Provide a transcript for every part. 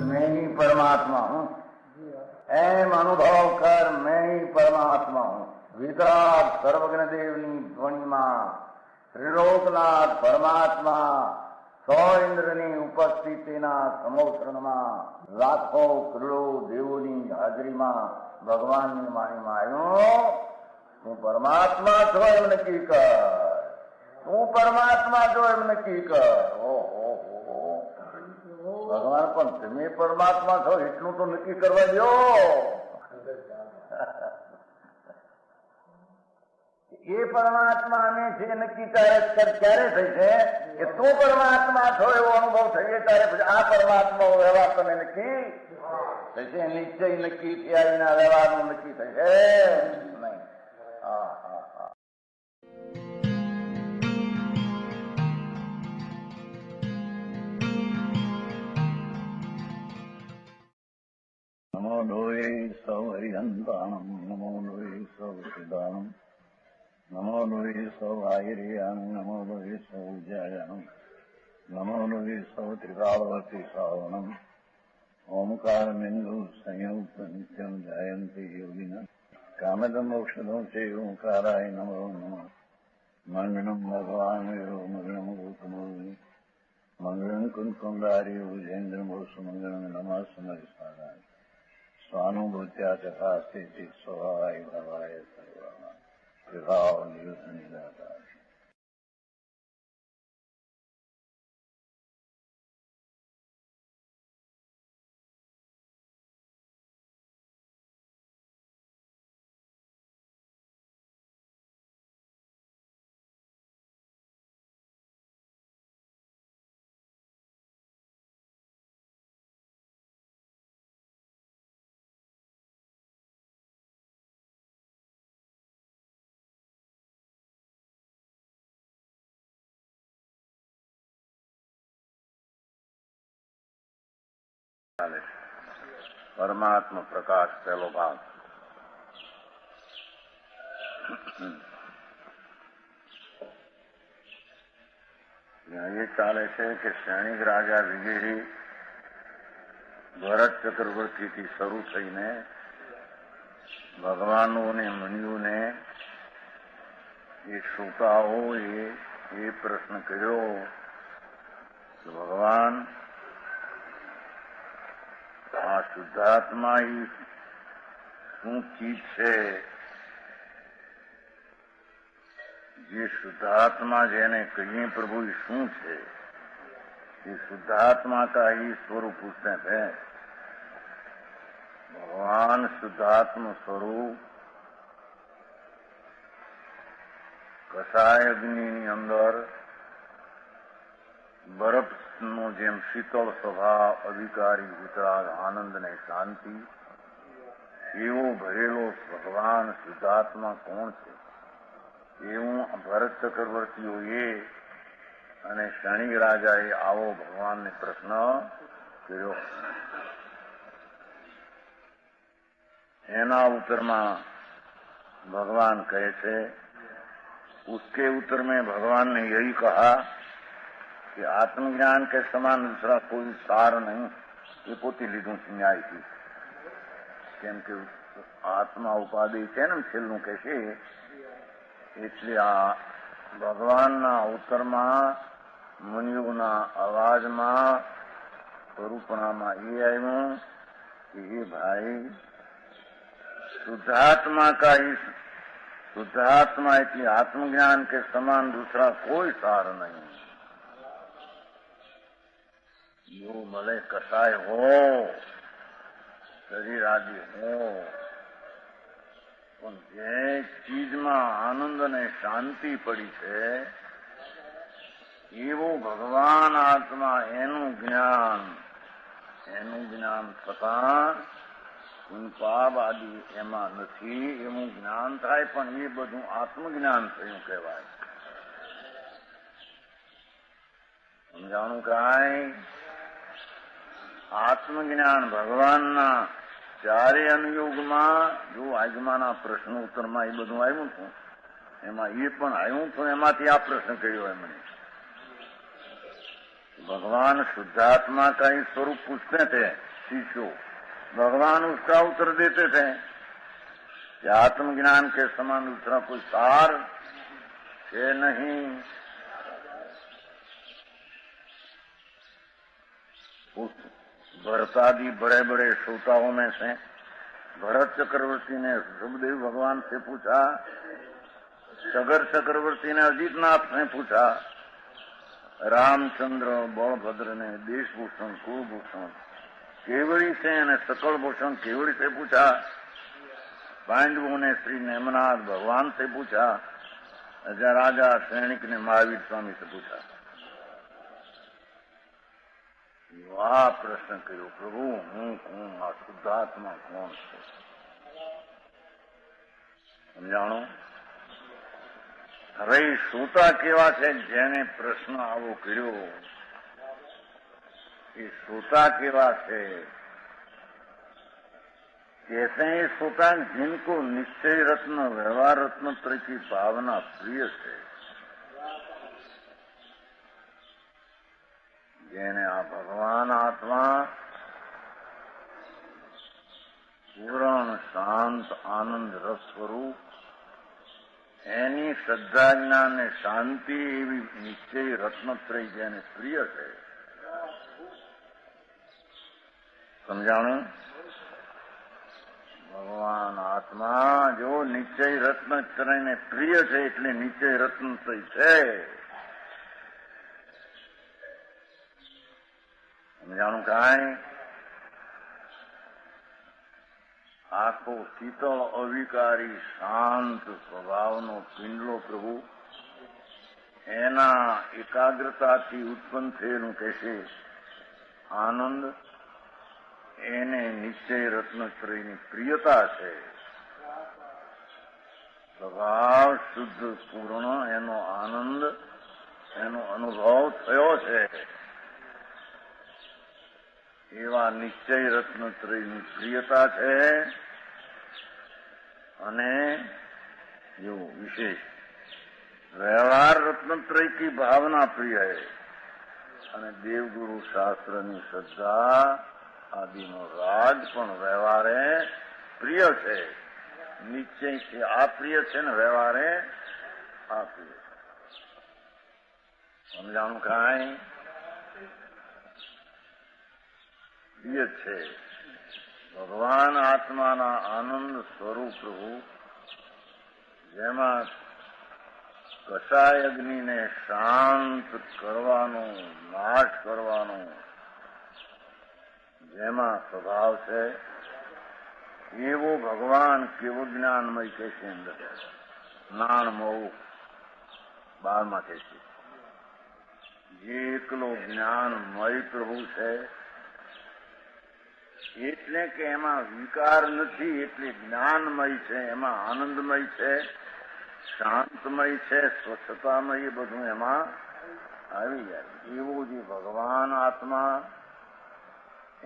मैं ही परमात्मा हूँ, एम अनुभव कर मैं ही परमात्मा हूँ। वितराग सर्वज्ञ देवनी ध्वनि में त्रिलोकनाथ परमात्मा सौ इंद्रनी उपस्थितिना समोत्रणમાં લાખો કરોડો દેવોની હાજરીમાં ભગવાનની વાણીમાં આવ્યો, તું પરમાત્મા છો એમ નક્કી કર, તું પરમાત્મા છો એમ નક્કી કર. ઓહો, ભગવાન પણ તમે પરમાત્મા છો એટલું તો નક્કી કરવા દો. એ પરમાત્માને છે નક્કી ક્યારે થઈ છે કે તું પરમાત્મા છો એવો અનુભવ થઈએ ત્યારે પછી આ પરમાત્મા વ્યવહાર તને નક્કી થશે. નિશ્ચય નક્કી થયા વિના વ્યવહારનું નક્કી થશે નહીં. હા હા હા. નમો લોહે સૌ હરિહંતાણમ, નમો લોહે સૌ સિદ્ધાણમ, નમો લોહે સૌ આયર્યાણ, નમો લોહે સૌ જયાણમ, નમો લોહે સૌ ત્રિકાળવતી શ્રાવણમ. ઓમકાર બિંદુ સંયુક્ત નિત્યમ જાયંતિ યોગિના કામદમ ઔષધમ છે ઓંકારાય નમો નમઃ. મંગળમ ભગવાન વિરો મંગળમ ગૌતમોર્મિ, મંગળમ કુંકુંડારી ભુજેન્દ્ર મોસુ, મંગળમ નમઃ સમરિસારાય સ્વાનુભૂત્યા તથા સ્થિતિ સ્વભાવાય ભવાય સર્વમાં વિભાવ નિયુદ્ધ નિરાકાર. પરમાત્મા પ્રકાશ પહેલો ભાગ. એ ચાલે છે કે સૈનિક રાજા વિગેરી ભરત ચક્રવર્તીથી શરૂ થઈને ભગવાનો ને મુનિઓને એ શ્રોતાઓએ એ પ્રશ્ન કર્યો કે ભગવાન આ શુદ્ધાત્મા એ શું ચીજ છે? જે શુદ્ધાत्मा જેને કહીએ प्रभु ये શું છે? ये शुद्धात्मा का ही स्वरूप उसमें है. भगवान शुद्धात्म स्वरूप કસાય અગ્નિની અંદર બરફનો જેમ શીતળ સ્વભાવ, અધિકારી, વિતરાગ, આનંદ ને શાંતિ, એવો ભરેલો ભગવાન શુદ્ધાત્મા કોણ છે? એવું ભરત ચક્રવર્તીઓએ અને શનિક રાજાએ આવો ભગવાનને પ્રશ્ન કર્યો. એના उत्तરમાં भगवान કહે છે, उसके उत्तर में भगवान ने यही कहा कि आत्मज्ञान के समान दूसरा कोई सार नहीं. ये પોતે લીધું છે ન્યાયથી. કેમ કે આત્મા ઉપાધિ છે ને છેલ્લું કે છે, એટલે આ ભગવાનના ઉત્તરમાં મુનિઓના અવાજમાં સ્વરૂપણામાં એ આવ્યું કે એ ભાઈ शुद्धात्मा का ही शुद्धात्मा એટલે आत्मज्ञान के समान दूसरा कोई सार नहीं. जो भले कसाय हो, शरीर आदि हो, પણ જે ચીજમાં આનંદ અને શાંતિ પડી છે એવો ભગવાન આત્મા, એનું જ્ઞાન થતા પાપ આદિ એમાં નથી. એવું જ્ઞાન થાય પણ એ બધું આત્મજ્ઞાન થયું કહેવાય. સમજાણું કાંઈ? આત્મજ્ઞાન ભગવાનના ચારે અનુયોગમાં જો આજમાના પ્રશ્નો ઉત્તરમાં એ બધું આવ્યું હતું, એમાં એ પણ આવ્યું હતું, એમાંથી આ પ્રશ્ન કર્યો એમણે. भगवान शुद्धात्मा का ही स्वरूप पूछते थे शिष्यों, भगवान उसका उत्तर देते थे कि आत्मज्ञान के समान दूसरा कोई सार है नहीं. उस भरतादि बड़े बड़े श्रोताओं में से भरत चक्रवर्ती ने सुखदेव भगवान से पूछा, सगर चक्रवर्ती ने अजितनाथ से पूछा, रामचंद्र बलभद्र ने देशभूषण कुलभूषण केवड़ी से અને सकल भूषण केवड़ी से पूछा, पांडवों ने श्री नेमनाथ भगवान से पूछा, राजा सैनिक ने महावीर स्वामी से पूछा. આ પ્રશ્ન કર્યો, પ્રભુ હું કોણ, આ શુદ્ધાત્મા કોણ છે? સમજાણો? હવે શ્રોતા કેવા છે જેને પ્રશ્ન આવો કર્યો? એ श्रोता केवा है? कहते हैं श्रोता जिनको निश्चय रत्न व्यवहार रत्न त्रय की भावना प्रिय है, जेने आ भगवान आत्मा पूर्ण शांत आनंद रस स्वरूप एनी श्रद्धा ज्ञान ने शांति एवं निश्चय रत्नत्रय जेने प्रिय है. समझाणु? भगवान आत्मा जो निश्चय रत्नत्रय ने प्रिय है એટલે નિશ્ચય રત્નત્રય છે. સમજાણું કાંઈ? આખો શીતળ અવિકારી શાંત સ્વભાવનો પિંડલો પ્રભુ એના એકાગ્રતાથી ઉત્પન્ન થયેલું કહેશે આનંદ, એને નિશ્ચય રત્નત્રયની પ્રિયતા છે. સ્વભાવ શુદ્ધ પૂર્ણ એનો આનંદ, એનો અનુભવ થયો છે. એવા નિશ્ચય રત્નત્રયની પ્રિયતા છે. અને જો વિશેષ व्यवहार रत्नत्रय की भावना प्रिय है અને દેવગુરુ શાસ્ત્રની શ્રદ્ધા આદિનો રાજ પણ વ્યવહારે પ્રિય છે. નિશ્ચયથી આ પ્રિય છે ને વ્યવહારે આ પ્રિય. સમજાણું કાંઈ? પ્રિય છે. ભગવાન આત્માના આનંદ સ્વરૂપ પ્રભુ જેમાં કસાય અગ્નિને શાંત કરવાનો, નાશ કરવાનો જેમાં સ્વભાવ છે એવો ભગવાન કેવો જ્ઞાનમય કે છે અંદર જ્ઞાનમય 12માં કે છે. જે એકલો જ્ઞાનમય પ્રભુ છે એટલે કે એમાં વિકાર નથી, એટલે જ્ઞાનમય છે, એમાં આનંદમય છે, શાંતમય છે, સ્વચ્છતામય, એ બધું એમાં આવી જાય. એવું જે ભગવાન આત્મા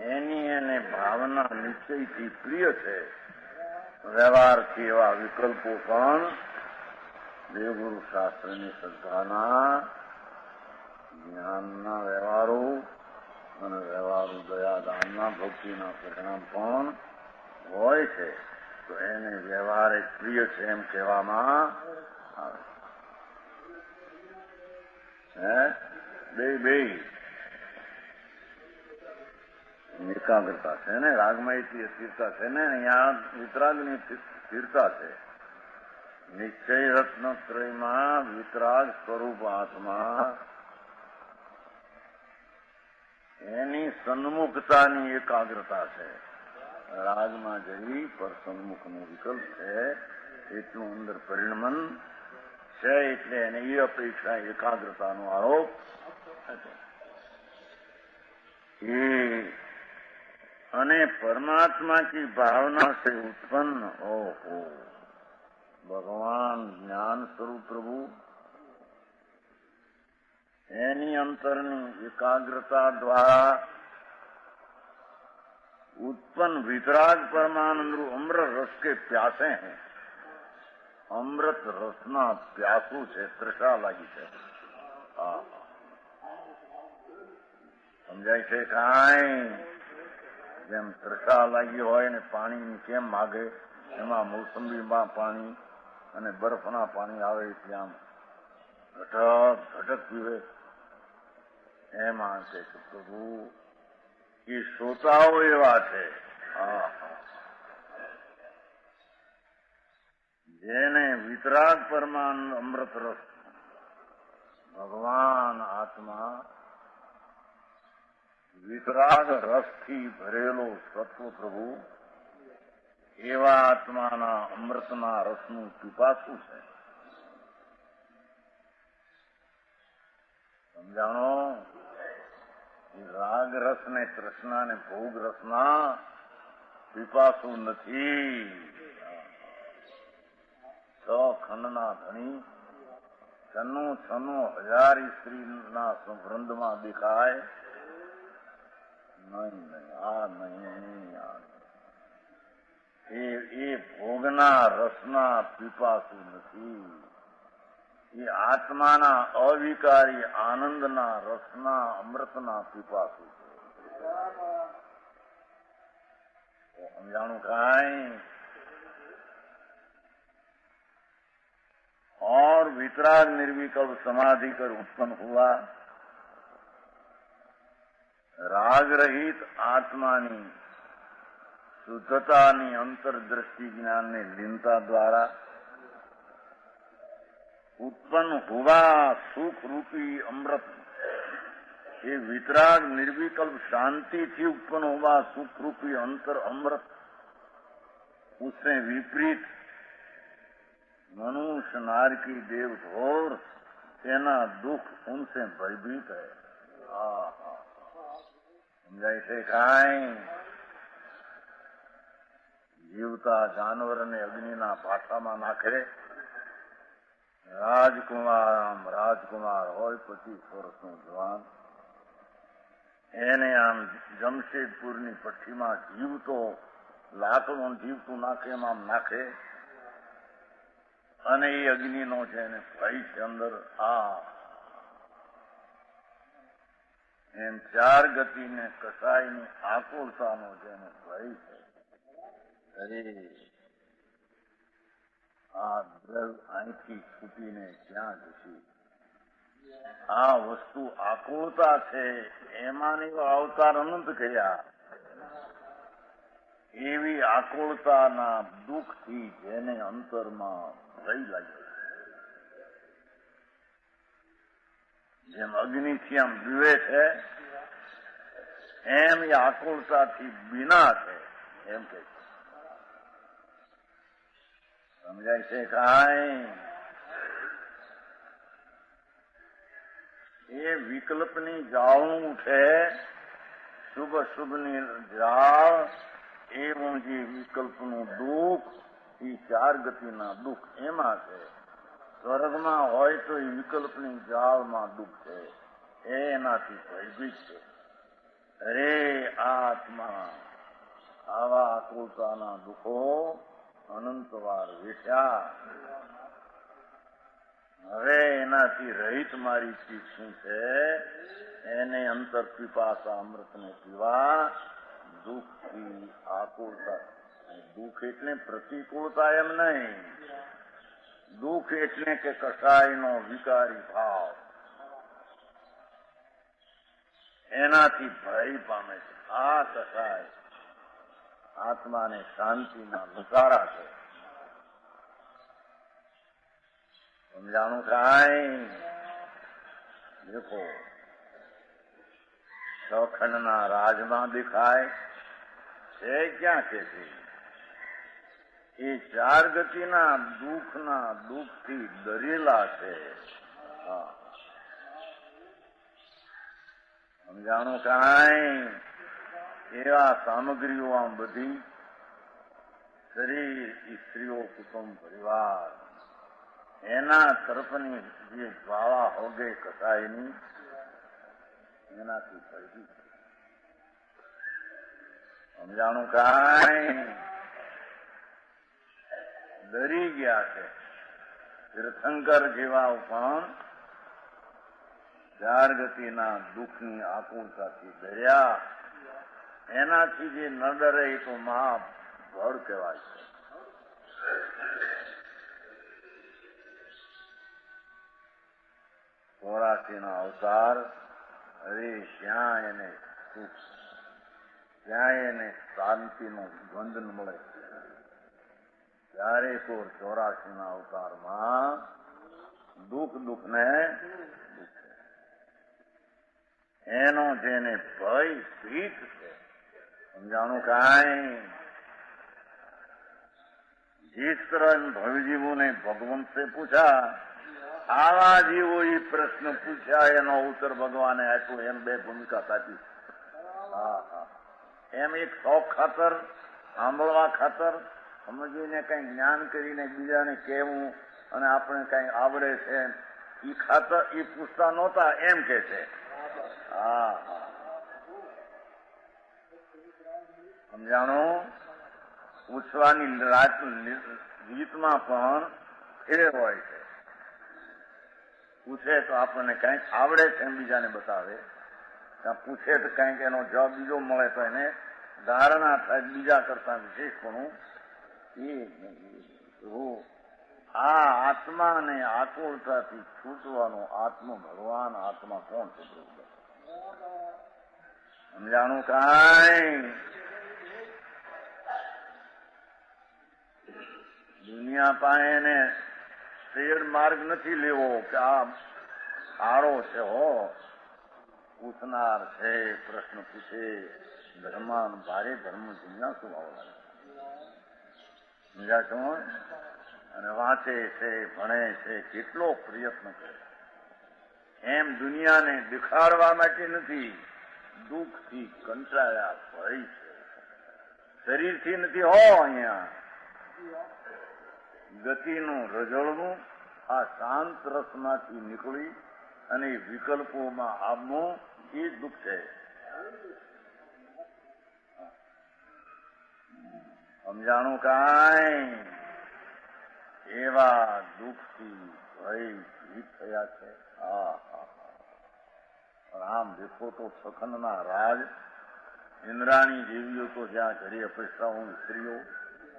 એની એને ભાવના નિશ્ચયથી પ્રિય છે. વ્યવહારથી એવા વિકલ્પો પણ દેવગુરુ શાસ્ત્રની શ્રદ્ધાના જ્ઞાનના વ્યવહારો અને વ્યવહારો દયાદાનના ભક્તિના પરિણામ પણ હોય છે. તો એને વ્યવહાર એક પ્રિય છે એમ કહેવામાં આવે. બે એકાગ્રતા છે ને, રાગમયથી સ્થિરતા છે ને, અહીંયા વિતરાગની સ્થિરતા છે. નિશ્ચય રત્નત્રયમાં વિતરાગ સ્વરૂપ આત્મા એની સન્મુખતાની એકાગ્રતા છે. રાગમાં જઈ પર સન્મુખનો વિકલ્પ છે એટલું અંદર પરિણમન છે, એટલે એને એ અપેક્ષા એકાગ્રતાનો આરોપ એ અને परमात्मा की भावना से उत्पन्न ओहो भगवान ज्ञान स्वरूप प्रभु एनी अंतरनी एकाग्रता द्वारा उत्पन्न उत्पन्न वितराग परमानंद अमृत रस के प्यासे हैं। अमृत रसना प्यासू है, तृषा लागी है। समझाय છે કાંઈ જેમ તૃષા લાગી હોય ને પાણી કેમ માગે, એમાં મોસંબીમાં પાણી અને બરફના પાણી આવે ત્યાં ઘટક ઘટક પીવે, એમાં છે કે પ્રભુ એ શ્રોતાઓ એવા છે જેને વિતરાગ પરમાનંદ અમૃત રસ ભગવાન આત્મા વિતરાગ રસથી ભરેલો સત્વ પ્રભુ એવા આત્માના અમૃતના રસનું પીપાસું છે. સમજાણો? રાગ રસ ને તૃષ્ણા ને ભોગ રસના પીપાસું નથી. છ ખંડના ધણી છન્નું છન્નું હજાર સ્ત્રીના વૃંદમાં દેખાય નહીં, આ નહીં, એ ભોગના રસના પીપાસું નથી. એ આત્માના અવિકારી આનંદના રસના અમૃતના પીપાસું છે. સમજાણું કાંઈ? और वितराग निर्विकल्प समाधि कर उत्पन्न हुआ राग रहित आत्मानी शुद्धतानी अंतर्दृष्टि ज्ञान ने लीनता द्वारा उत्पन्न हुआ सुख रूपी अमृत, ये वितराग निर्विकल्प शांति थी उत्पन्न हुआ सुख रूपी अंतर अमृत, उससे विपरीत मनुष्य नार की देव घोर तेना दुख उनसे भयभीत है. समझाय છે કાંઈ? જીવતા જાનવરને અગ્નિના પાઠામાં નાખે, રાજકુમાર હોય 25 વર્ષનો જવાન, એને આમ જમશેદપુરની પઠ્ઠીમાં જીવતો લાકડું જીવતું નાખે એમ આમ નાખે અને એ અગ્નિનો છે એને ભય છે અંદર. એમ ચાર ગતિને કસાયની આકુળતાનો જેને ભય છે. અરે આ દ્રવ અહીંથી છૂટીને ક્યાં જશે? આ વસ્તુ આકુળતા છે, એમાંની અવતાર અનંત ગયા. એવી આકુળતાના દુઃખથી જેને અંતરમાં ભય લાગ્યો, જેમ અગ્નિથી આમ દીવે છે એમ એ આકુળતાથી બીના છે, એમ કે છે. સમજાય છે કાંઈ? એ વિકલ્પની જાળું છે, શુભ શુભની જાળ, એવું જે વિકલ્પનું દુઃખ, એ ચાર ગતિના દુઃખ એમાં છે. સ્વર્ગમાં હોય તો એ વિકલ્પની જાળમાં દુઃખ છે, એનાથી ભયભીત છે. અરે આત્મા આવા આકુળતાના દુઃખો અનંતવાર વેઠ્યા. હવે એનાથી રહિત મારી ચીજ શું છે? એને અંતર પીપાસા અમૃતને પીવા દુઃખથી આકુળતા. દુઃખ એટલે પ્રતિકૂળતા એમ નહીં, દુઃખ એટલે કે કસાયનો વિકારી ભાવ, એનાથી ભય પામે છે. આ કસાય આત્માને શાંતિના નકારા છે. સમજાણું કાંઈ? દેખો, સખંડના રાજમાં દેખાય છે ક્યાં છે? એ ચાર ગતિના દુઃખથી ડરેલા છે. સમજાણું કાંઈ? એવા સામગ્રીઓ આમ બધી શરીર, સ્ત્રીઓ, કુટુંબ, પરિવાર, એના તરફની જે જ્વાળા હોગે કસાયની, એનાથી ભયભીત. સમજાણું કાંઈ? ડરી ગયા છે. તીર્થંકર જેવા પણ ચાર ગતિના દુઃખની આકુળતાથી ડર્યા. એનાથી જે ન ડરે એ તો મહાબળ કહેવાય છે. ચોરાસીના અવતાર, અરે શ્યાં એને સુખ, ત્યાં એને શાંતિનો બંધન મળે. ત્યારે તો 84ના અવતારમાં દુઃખને એનો જેને ભય ભીત છે. સમજાણું કાંઈ? जिस तरह भवजीवों ने भगवंत से पूछा, आवा जीवो ये प्रश्न पूछा, एनो उत्तर भगवाने आप्यो. एम બે ભૂમિકા સાચી. એમ એક શોખ ખાતર, સાંભળવા ખાતર, સમજીને કઈ જ્ઞાન કરીને બીજાને કહેવું અને આપણે કઈ આવડે છે એ ખાતર એ પૂછતા નહોતા, એમ કે છે. સમજાણું? પૂછવાની ગીતમાં પણ ફેર હોય છે. પૂછે તો આપણને કંઈક આવડે છે એમ બીજાને બતાવે, ત્યાં પૂછે તો કંઈક એનો જવાબ બીજો મળે તો એને ધારણા થાય બીજા કરતા વિશેષપણું એ આ આત્માને આકુળતાથી છૂટવાનો આત્મ ભગવાન આત્મા કોણ છે? સમજાણું કાંઈ? દુનિયા પાસે એને શેર માર્ગ નથી લેવો કે આ સારો છે. હો પૂછનાર છે, પ્રશ્ન પૂછે, ધર્માન ભારે ધર્મ જિજ્ઞાસુ આવવા સમજ્યા છો? અને વાંચે છે, ભણે છે, કેટલો પ્રયત્ન કરે. એમ દુનિયાને દેખાડવા માટે નથી, દુઃખથી કંટાળ્યા ભય છે. શરીરથી નથી. હો અહીંયા ગતિનું રજળવું આ શાંત રસમાંથી નીકળી અને વિકલ્પોમાં આવવું એ દુઃખ છે. સમજાણું કાંઈ? એવા દુઃખથી ભયભીત થયા છે. પણ આમ દેખો તો સખનના રાજ, ઇન્દ્રાણી જેવીઓ તો જ્યાં ઘરે અપેક્ષાઓ સ્ત્રીઓ,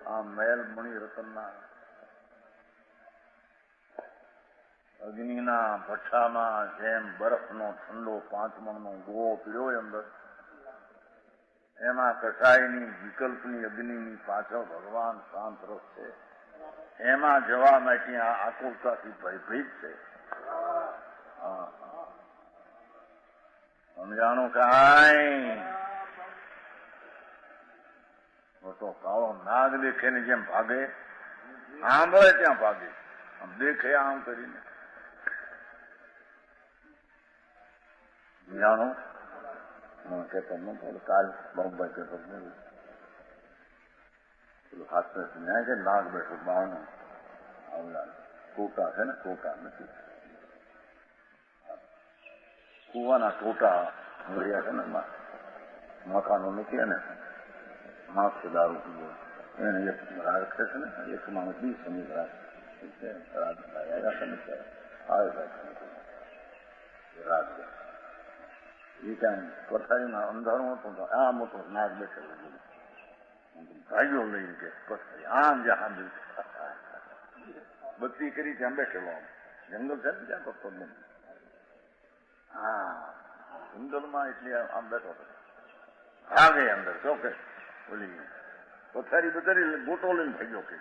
આ મહેલ મણિ રતનના અગ્નિના ભઠ્ઠામાં જેમ બરફનો ઠંડો 5 મણનો ગોળો પીડ્યો અંદર, એમાં કસાયની વિકલ્પની અગ્નિની પાછળ ભગવાન શાંત રસ છે. એમાં જવા માટે આ આકુળતાથી ભયભીત છે. સમજાણું કાંઈ? તો કાળો નાગ દેખે ને જેમ ભાગે, સાંભળે ત્યાં ભાગે, આમ દેખે આમ કરીને. જાણો કે તમને કાલ બોમ્બે કે પેલું હાથ ન્યાય કે નાગ બેઠું બાવનું આવડા ટોટા છે ને, ટોટા નથી કુવાના ટોટા મળ્યા છે ને, મકાનો નથી ને માફ દારૂ પીવો એને એક રાગ છે ને, એક માણસ બી સમીપ રાગ રાગ એ કાંઈ પથારીમાં અંધારું હતું તો આ મોટો નાગ બેઠેલો ભાઈઓ લઈને કે પથારી આમ જ્યાં બત્તી કરી ત્યાં બેઠેલો, આમ જંગલ છે ને ત્યાં પથ્થર નહીં. જંગલમાં એટલે આમ બેઠો હતો, ભાગે અંદર ચોકે બોલી પથારી બતારી ગોટો લઈને ભાગ્યો કે.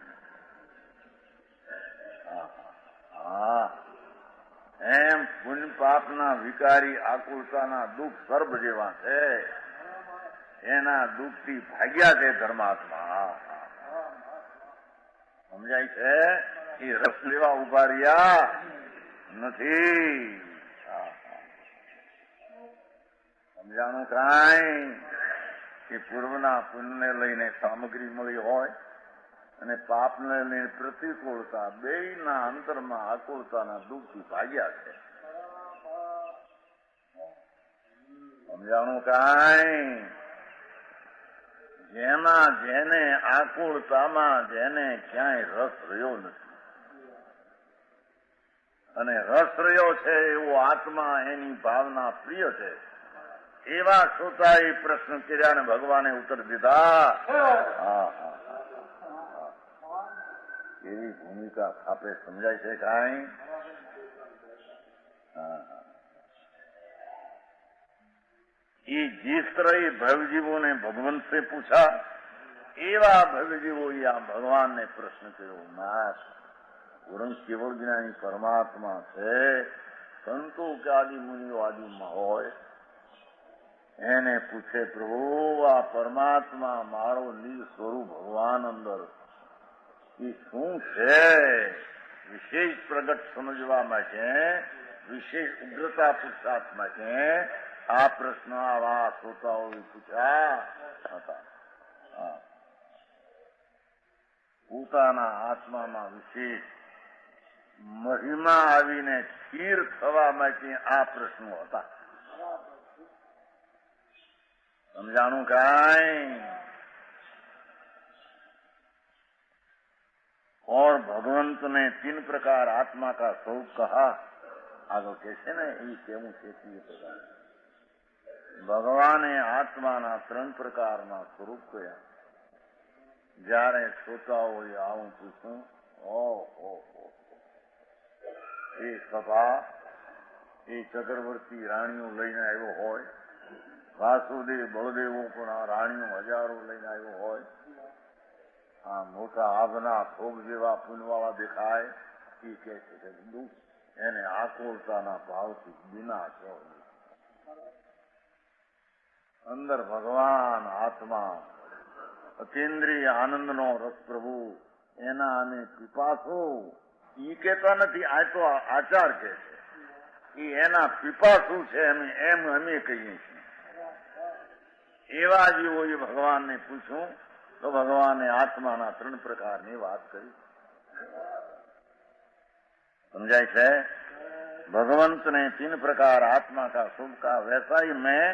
એમ પુણ્ય પાપના વિકારી આકુળતાના દુઃખ સર્પ જેવા છે. એના દુઃખથી ભાગ્યા છે ધર્માત્મા. સમજાય છે? એ રસ લેવા ઉભા રહ્યા નથી. સમજાણું કાંઈ? કે પૂર્વના પુણ્યને લઈને સામગ્રી મળી હોય અને પાપને લઈને પ્રતિકૂળતા, બેયના અંતરમાં આકુળતાના દુઃખથી ભાગ્યા છે. સમજાણું કાંઈ? જેમાં જેને આકુળતામાં જેને ક્યાંય રસ રહ્યો નથી અને રસ રહ્યો છે એવો આત્મા એની ભાવના પ્રિય છે એવા શ્રોતાએ પ્રશ્ન કર્યા અને ભગવાને ઉત્તર દીધા. એવી ભૂમિકા આપે સમજાય છે કાંઈ? ये जिस तरह ये भवजीवों ने भगवंत से पूछा एवा भवजीवो या भगवान ने प्रश्न કર્યો. નાથ ગુરુ કેવળ જ્ઞાની પરમાત્મા છે, સંતો કે આદિ મુનિઓ આદિમાં હોય એને પૂછે પ્રભુ આ પરમાત્મા મારો નિજ સ્વરૂપ ભગવાન અંદર એ શું છે? વિશેષ પ્રગટ સમજવા માટે વિશેષ ઉગ્રતા પુરુષાર્થ માટે આ પ્રશ્ન આવા શ્રોતાઓએ પૂછ્યા હતા. પોતાના આત્મામાં વિશેષ મહિમા આવીને સ્થિર થવા માટે આ પ્રશ્નો હતા. समझाणु काई? और भगवंत ने 3 प्रकार आत्मा का स्वरूप कहा. आगे कैसे ने ये केवं खेती प्रकार भगवाने आत्माना 3 प्रकारना स्वरूप कया. જ્યારે શ્રોતાઓએ આવું પૂછ્યું, ઓહો એ સભા એ ચક્રવર્તી રાણીઓ લઈને આવ્યો હોય, વાસુદેવ બળદેવો પણ આ રાણીઓ હજારો લઈને આવ્યો હોય, આ મોટા આભના થોગ જેવા પૂનવાળા દેખાય એ કહે છે કે એને આકુળતાના ભાવથી વિનાશ હોય. અંદર ભગવાન આત્મા અતિન્દ્રિય આનંદનો રસ પ્રભુ એના અને પીપાસો એ કહેતા નથી, આ તો આચાર કહે છે એ એના પીપાસુ છે એમ અમે કહીએ છીએ. એવા જીવોએ ભગવાનને પૂછ્યું તો ભગવાને આત્માના 3 પ્રકારની વાત કરી. समझाई है? भगवंत ने 3 प्रकार आत्मा का शुभ का, वैसा ही मैं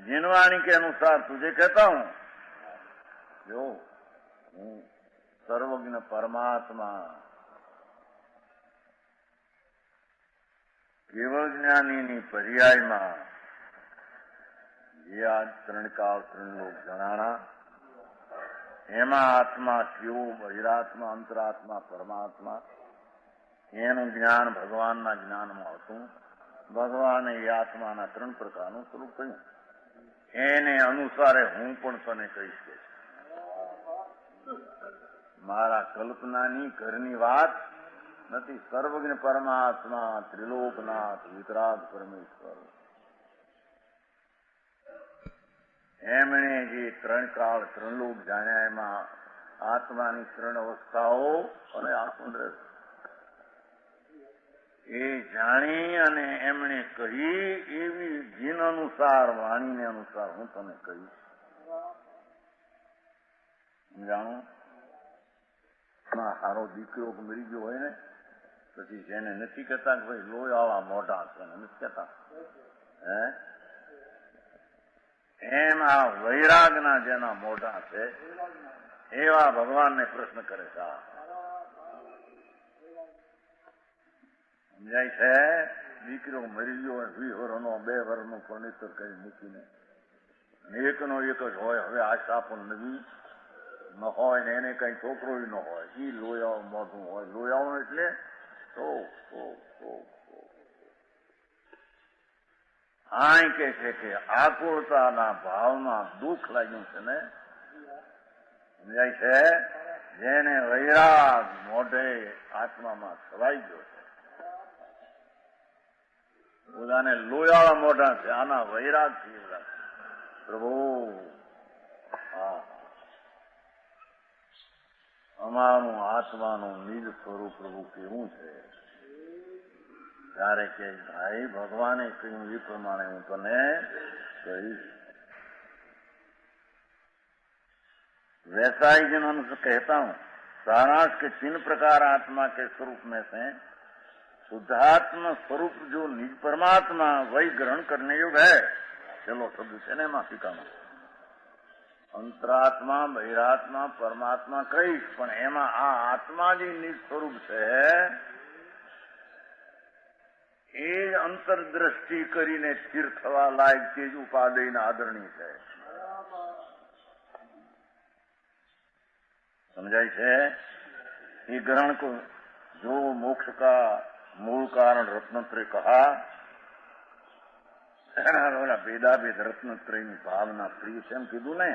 जिनवाणी के अनुसार तुझे कहता हूं. जो सर्वज्ञ परमात्मा કેવળ જ્ઞાનીની પર્યાયમાં જે આ 3 કાળ 3 લોક જણાણા એમાં આત્મા કેવો, બહિરાત્મા, અંતરાત્મા, પરમાત્મા એનું જ્ઞાન ભગવાનના જ્ઞાનમાં હતું. ભગવાને એ આત્માના 3 પ્રકારનું સ્વરૂપ કહ્યું. એને અનુસારે હું પણ તને કહીશ કે મારા કલ્પનાની ઘરની વાત નથી. સર્વજ્ઞ પરમાત્મા, ત્રિલોકનાથ, વિતરાગ પરમેશ્વર એમણે જે 3 કાળ 3 લોક જાણ્યા એમાં આત્માની 3 અવસ્થાઓ અને આત્મદ્રસ એ જાણી અને એમણે કહી એવી જીન અનુસાર, વાણીને અનુસાર હું તને કહીશ. જાણો સારો દીકરો મરી ગયો હોય ને પછી જેને નથી કહેતા કે ભાઈ લોયાળા મોઢા છે નથી કહેતા, એમ આ વૈરાગના જેના મોઢા છે એવા ભગવાનને પ્રશ્ન કરે છે. સમજાય છે? દીકરો મરી ગયો હોય 20 વર્ષનો 2 વર્ષનું ફર્નિચર કરી મૂકીને એકનો એક જ હોય, હવે આશા પણ નવી ન હોય ને એને કઈ છોકરો ન હોય, એ લોયાઓ મોઢું હોય. લોયાઓ એટલે આ કે છે કે આકુળતાના ભાવમાં દુઃખ લાગ્યું છે ને. સમજાય છે? જેને વૈરાગ મોઢે આત્મામાં છવાઈ ગયો છે. બધાને લોયાળા મોઢા છે, આના વૈરાગ છે. પ્રભુ અમારું આત્માનું નિજ સ્વરૂપ પ્રભુ કેવું છે? ત્યારે કે ભાઈ ભગવાને કહ્યું એ પ્રમાણે હું તને કહીશ. वैसा ही जिन्होंने कहता हूं सारांश के 3 प्रकार आत्मा के स्वरूप में से शुद्धात्मा स्वरूप जो निज परमात्मा वही ग्रहण करने योग्य है. चलो शब्द છે ને એમાં ટીકામાં અંતરાત્મા, બહિરાત્મા, પરમાત્મા કહીશ, પણ એમાં આ આત્મા જે નિજ સ્વરૂપ છે એ જ અંતરદ્રષ્ટિ કરીને સ્થિર થવા લાયક તે જ ઉપાદેયના આદરણી છે. समझाई है ये ग्रहण को जो मोक्ष का मूल कारण रत्नत्रय कहा बोला भेदाभेद रत्नत्रय ની ભાવના પ્રિય છે એમ કીધું ને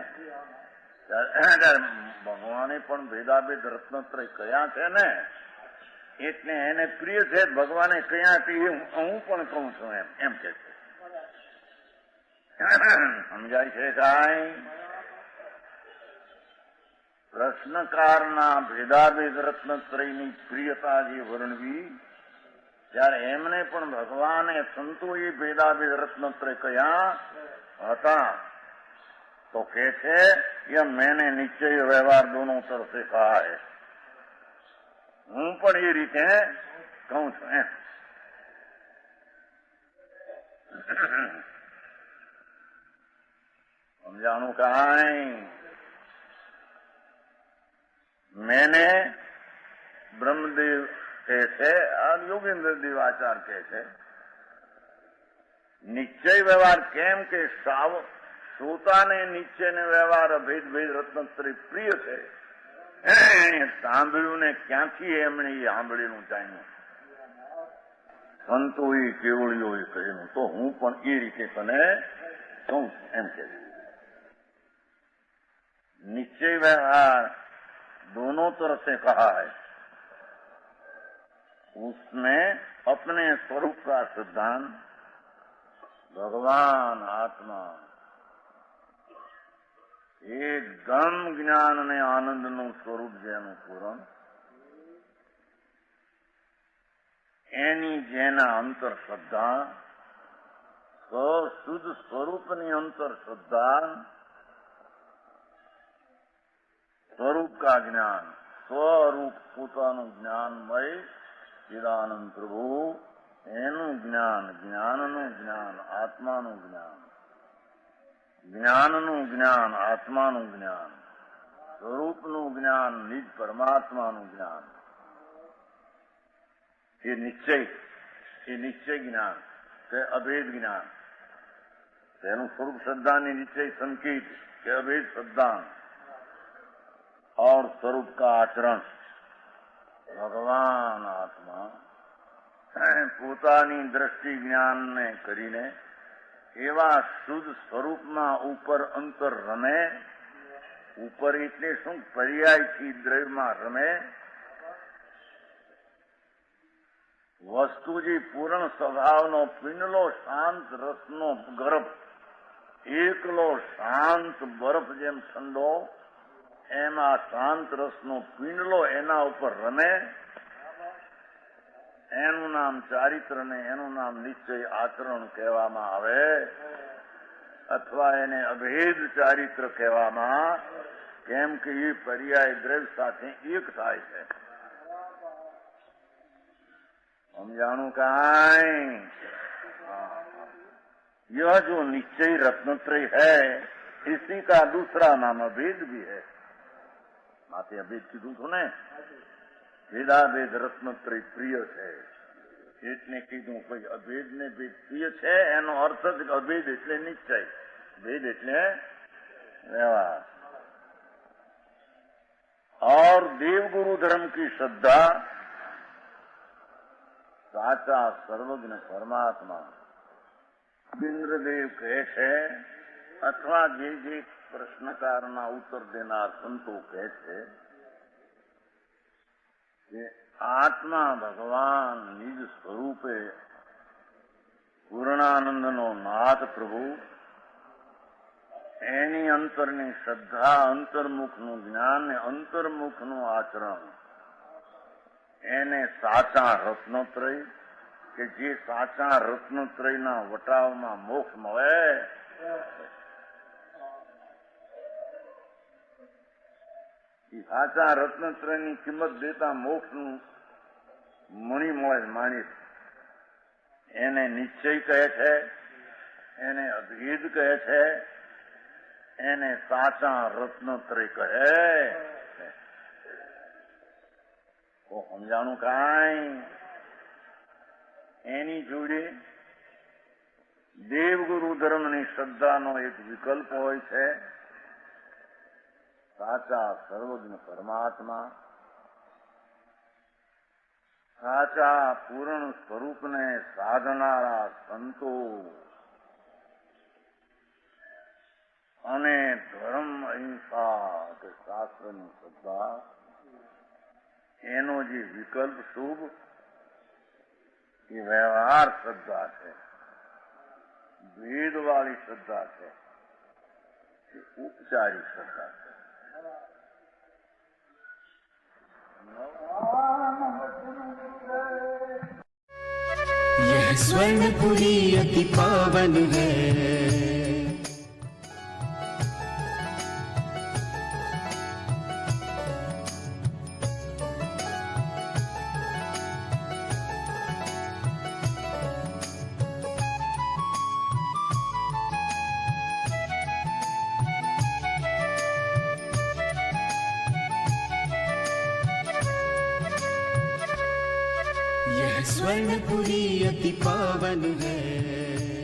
ભગવાને પણ ભેદાભેદ રત્નત્રય કયા છે ને એટલે એને પ્રિય છે ભગવાને કયા કે હું પણ કહું છું એમ કે છે. સમજાય છે કાંઈ? પ્રશ્નકારના ભેદાભેદ રત્નત્રયની પ્રિયતા જે વર્ણવી ત્યારે એમને પણ ભગવાને સંતોએ ભેદાભેદ રત્નત્રય કયા હતા તો કે છે ये मैंने निश्चय व्यवहार दोनों तरफ से कहा है. હું પણ એ રીતે કહું છું એમ. સમજાણું કાંઈ? मैंने ब्रह्मदेव कहते और योगेंद्र देवाचार्य कहते निश्चय व्यवहार केम के શ્રોતાને નિશ્ચય ને વ્યવહાર અભેદ ભેદ રત્નત્રય પ્રિય છે. સાંભળ્યું ને ક્યાંથી એમણે એ સાંભળેલું જાણ્યું સંતોએ કેવળીઓએ કહેલું તો હું પણ એ રીતે તને કહું એમ કે નિશ્ચય व्यवहार दोनों तरफ से कहा है. उसमें अपने स्वरूप का सिद्धांत भगवान आत्मा એકદમ જ્ઞાન અને આનંદનું સ્વરૂપ જેનું પૂરણ એની જેના અંતર શ્રદ્ધા શુદ્ધ સ્વરૂપની અંતર શ્રદ્ધા સ્વરૂપ કા જ્ઞાન સ્વરૂપ પોતાનું જ્ઞાનમય ચિદાનંદ પ્રભુ એનું જ્ઞાન જ્ઞાનનું જ્ઞાન આત્માનું જ્ઞાન જ્ઞાનનું જ્ઞાન આત્માનું જ્ઞાન સ્વરૂપનું જ્ઞાન નિજ પરમાત્માનું જ્ઞાન એ નિશ્ચય જ્ઞાન કે અભેદ જ્ઞાન તેનું સ્વરૂપ શ્રદ્ધાની નિશ્ચય સંકેત કે અભેદ શ્રદ્ધા और स्वरूप का आचरण भगवान आत्मा પોતાની દ્રષ્ટિ જ્ઞાનને કરીને એવા શુદ્ધ સ્વરૂપમાં ઉપર અંતર રમે. ઉપર એટલે શું? પર્યાયથી દ્રવ્યમાં રમે. વસ્તુ જે પૂર્ણ સ્વભાવનો પિંડલો શાંત રસનો ગર્ભ એકલો શાંત બરફ જેમ ઠંડો એમાં શાંત રસનો પિંડલો એના ઉપર રમે. એનું નામ ચારિત્ર ને એનું નામ નિશ્ચય આચરણ કહેવામાં આવે અથવા એને અભેદ ચારિત્ર કહેવામાં કેમ કે એ પર્યાય દ્રવ્ય સાથે એક થાય છે. સમજાણું કાંઈ? यह जो निश्चय रत्नत्रय है इसी का दूसरा नाम अभेद भी है. माते अभेद કીધું છું ને ભેદાભેદ રત્નત્રય પ્રિય છે એટલે કીધું કોઈ અભેદ ને ભેદ પ્રિય છે એનો અર્થ જ અભેદ એટલે નિશ્ચય ભેદ એટલે व्यवहार. और देवगुरु धर्म की श्रद्धा साचा सर्वज्ञ परमात्मा ઇન્દ્રદેવ કહે છે અથવા જે પ્રશ્નકારના ઉત્તર દેનાર સંતો કહે છે કે આત્મા ભગવાન નિજ સ્વરૂપે પૂર્ણાનંદનો નાથ પ્રભુ એની અંતરની શ્રદ્ધા અંતર્મુખનું જ્ઞાન ને અંતર્મુખનું આચરણ એને સાચા રત્નત્રય કે જે સાચા રત્નત્રયના વટાવમાં મોક્ષ મળે એ સાચા રત્નત્રયની કિંમત દેતા મોક્ષનું મણી મળે માણિક એને નિશ્ચય કહે છે, એને અભેદ કહે છે, એને સાચા રત્નોત્તરી કહે. તો સમજાણું કાંઈ? એની જોડે દેવગુરુ ધર્મની શ્રદ્ધાનો એક વિકલ્પ હોય છે. સાચા સર્વજ્ઞ પરમાત્મા, સાચા પૂર્ણ સ્વરૂપને સાધનારા સંતો અને ધર્મ અહિંસા કે શાસ્ત્રની શ્રદ્ધા, એનો જે વિકલ્પ શુભ એ વ્યવહાર શ્રદ્ધા છે, ભેદવાળી શ્રદ્ધા છે, એ ઉપચારી શ્રદ્ધા છે. यह स्वर्णपुरी अति पावन है. यह स्वर्णपुरी अति पावन है.